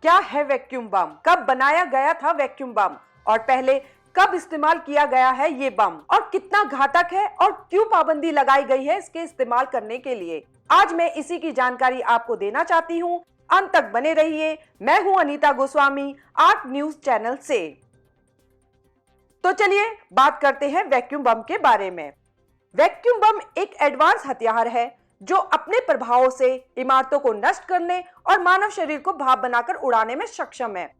क्या है वैक्यूम बम, कब बनाया गया था वैक्यूम बम और पहले कब इस्तेमाल किया गया है ये बम और कितना घातक है और क्यों पाबंदी लगाई गई है इसके इस्तेमाल करने के लिए, आज मैं इसी की जानकारी आपको देना चाहती हूँ। अंत तक बने रहिए। मैं हूँ Anita Goswami, art news channel से। तो चलिए बात करते हैं वैक्यूम बम के बारे में। वैक्यूम बम एक एडवांस हथियार है जो अपने प्रभावों से इमारतों को नष्ट करने और मानव शरीर को भाप बनाकर उड़ाने में सक्षम है।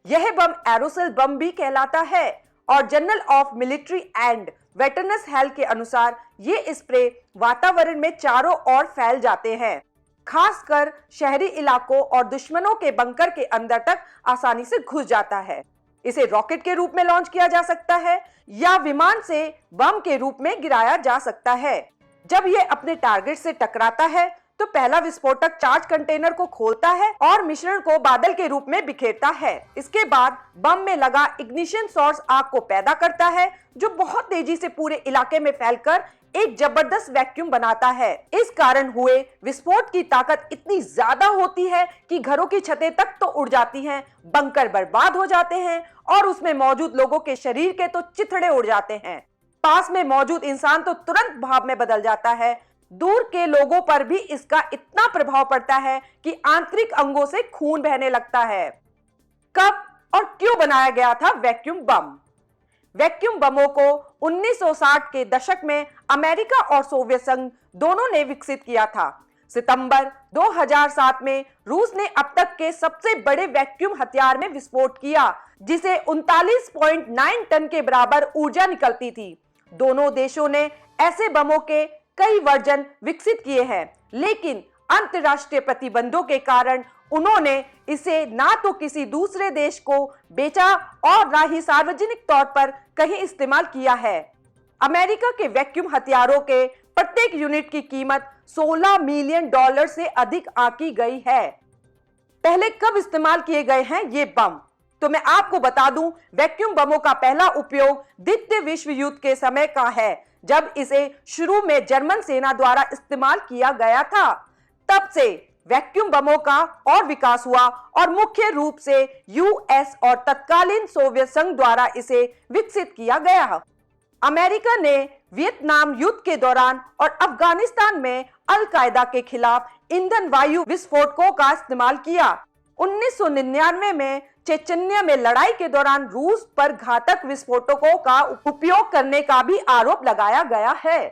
यह बम एरोसोल बम भी कहलाता है और journal of military and veterans health के अनुसार ये स्प्रे वातावरण में चारों ओर फैल जाते हैं, खासकर शहरी इलाकों और दुश्मनों के बंकर के अंदर तक आसानी से घुस जाता है। इसे रॉकेट के रूप में लॉन्च किया जा सकता है या विमान से बम के रूप में गिराया जा सकता है। जब यह अपने टारगेट से टकराता है तो पहला विस्फोटक चार्ज कंटेनर को खोलता है और मिश्रण को बादल के रूप में बिखेरता है। इसके बाद बम में लगा इग्निशन सोर्स आग को पैदा करता है जो बहुत तेजी से पूरे इलाके में फैलकर एक जबरदस्त वैक्यूम बनाता है। इस कारण हुए विस्फोट की ताकत इतनी ज्यादा होती है कि घरों की छतें तक तो उड़ जाती हैं, बंकर बर्बाद हो जाते हैं और उसमें मौजूद लोगों के शरीर के तो चिथड़े उड़ जाते हैं। पास में मौजूद इंसान तो तुरंत भाप में बदल जाता है। दूर के लोगों पर भी इसका इतना प्रभाव पड़ता है कि आंतरिक अंगों से खून बहने लगता है। कब और क्यों बनाया गया था वैक्यूम बम? वैक्यूम बमों को 1960 के दशक में अमेरिका और सोवियत संघ दोनों ने विकसित किया था। सितंबर 2007 में रूस ने अब तक के सबसे बड़े वैक्यूम हथियार में विस्फोट किया, जिसे 39.9 टन के बराबर ऊर्जा निकलती थी। दोनों देशों ने ऐसे बमों के कई वर्जन विकसित किए हैं, लेकिन अंतर्राष्ट्रीय प्रतिबंधों के कारण उन्होंने इसे ना तो किसी दूसरे देश को बेचा और ना ही सार्वजनिक तौर पर कहीं इस्तेमाल किया है। अमेरिका के वैक्यूम हथियारों के प्रत्येक यूनिट की कीमत $16 मिलियन से अधिक आंकी गई है। पहले कब इस्तेमाल किए गए हैं ये बम? तो मैं आपको बता दूं, वैक्यूम बमों का पहला उपयोग द्वितीय विश्व युद्ध के समय का है, जब इसे शुरू में जर्मन सेना द्वारा इस्तेमाल किया गया था। तब से वैक्यूम बमों का और विकास हुआ और मुख्य रूप से यूएस और तत्कालीन सोवियत संघ द्वारा इसे विकसित किया गया। अमेरिका ने वियतनाम युद्ध के दौरान और अफगानिस्तान में अल कायदा के खिलाफ ईंधन वायु विस्फोटकों का इस्तेमाल किया। 1999 में चेचन्या में लड़ाई के दौरान रूस पर घातक विस्फोटकों का उपयोग करने का भी आरोप लगाया गया है।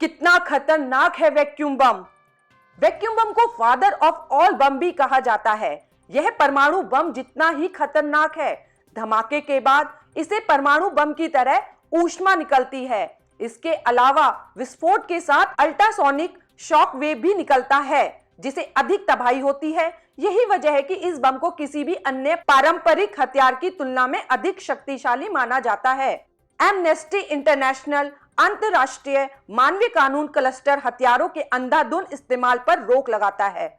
कितना खतरनाक है वैक्यूम बम? वैक्यूम बम को फादर ऑफ ऑल बम भी कहा जाता है। यह परमाणु बम जितना ही खतरनाक है। धमाके के बाद इसे परमाणु बम की तरह ऊष्मा निकलती है। इसके अलावा विस्फोट के साथ अल्ट्रासोनिक शॉक वेव भी निकलता है, जिसे अधिक तबाही होती है। यही वजह है कि इस बम को किसी भी अन्य पारंपरिक हथियार की तुलना में अधिक शक्तिशाली माना जाता है। एमनेस्टी इंटरनेशनल अंतरराष्ट्रीय मानवीय कानून क्लस्टर हथियारों के अंधाधुंध इस्तेमाल पर रोक लगाता है।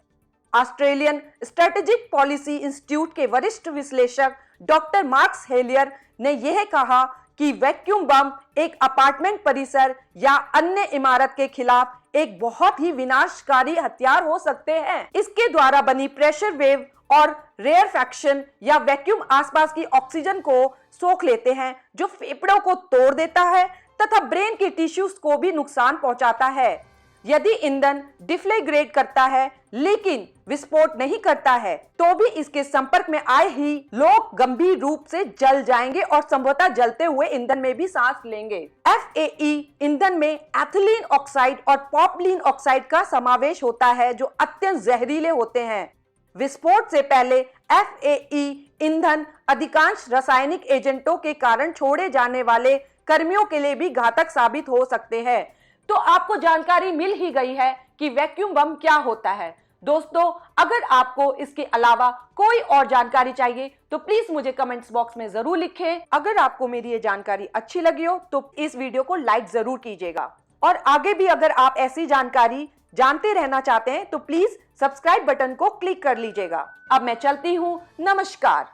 ऑस्ट्रेलियन स्ट्रेटेजिक पॉलिसी इंस्टीट्यूट के वरिष्ठ विश्लेषक डॉक्टर मार्क्स हेलियर ने यह कहा कि वैक्यूम बम एक अपार्टमेंट परिसर या अन्य इमारत के खिलाफ एक बहुत ही विनाशकारी हथियार हो सकते हैं। इसके द्वारा बनी प्रेशर वेव और रेयरफैक्शन या वैक्यूम आसपास की ऑक्सीजन को सोख लेते हैं, जो फेफड़ों को तोड़ देता है तथा ब्रेन की टिश्यूज को भी नुकसान पहुंचाता है। यदि ईंधन डिफ्लेग्रेट करता है लेकिन विस्फोट नहीं करता है, तो भी इसके संपर्क में आए ही लोग गंभीर रूप से जल जाएंगे और संभवतः जलते हुए ईंधन में भी सांस लेंगे। FAE ईंधन में एथिलीन ऑक्साइड और प्रोपिलीन ऑक्साइड का समावेश होता है, जो अत्यंत जहरीले होते हैं। विस्फोट से पहले FAE ईंधन अधिकांश रासायनिक एजेंटों के कारण छोड़े जाने वाले कर्मियों के लिए भी घातक साबित हो सकते हैं। तो आपको जानकारी मिल ही गई है कि वैक्यूम बम क्या होता है। दोस्तों, अगर आपको इसके अलावा कोई और जानकारी चाहिए तो प्लीज मुझे कमेंट्स बॉक्स में जरूर लिखें। अगर आपको मेरी ये जानकारी अच्छी लगी हो तो इस वीडियो को लाइक जरूर कीजिएगा और आगे भी अगर आप ऐसी जानकारी जानते रहना चाहते हैं तो प्लीज सब्सक्राइब बटन को क्लिक कर लीजिएगा। अब मैं चलती हूँ। नमस्कार।